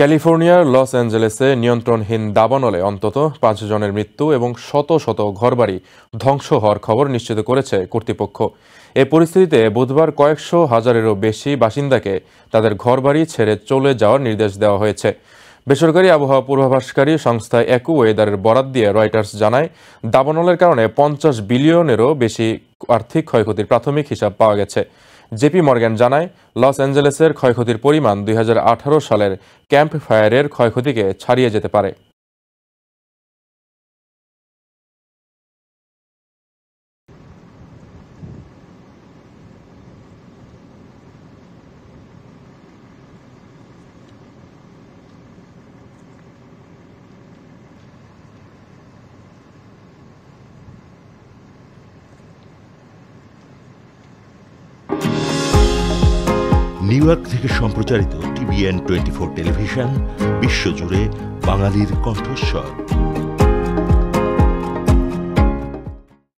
ক্যালিফোর্নিয়ার লস অ্যাঞ্জেলেসে নিয়ন্ত্রণহীন দাবানলে অন্তত ৫ জনের মৃত্যু এবং শত শত ঘরবাড়ি ধ্বংস হওয়ার খবর নিশ্চিত করেছে কর্তৃপক্ষ। এ পরিস্থিতিতে বুধবার কয়েকশো হাজারেরও বেশি বাসিন্দাকে তাদের ঘরবাড়ি ছেড়ে চলে যাওয়ার নির্দেশ দেওয়া হয়েছে। বেসরকারি আবহাওয়া পূর্বাভাসকারী সংস্থা অ্যাকুওয়েদারের বরাত দিয়ে রয়টার্স জানায়, দাবানলের কারণে ৫০ বিলিয়নেরও বেশি আর্থিক ক্ষয়ক্ষতির প্রাথমিক হিসাব পাওয়া গেছে। জেপি মর্গ্যান জানায়, লস অ্যাঞ্জেলেসের ক্ষয়ক্ষতির পরিমাণ ২০১৮ সালের ক্যাম্প ফায়ারের ক্ষয়ক্ষতিকে ছাড়িয়ে যেতে পারে। নিউ ইয়র্ক থেকে সম্প্রচারিত TVN 24 টেলিভিশন বিশ্বজুড়ে বাঙালির কণ্ঠস্বর।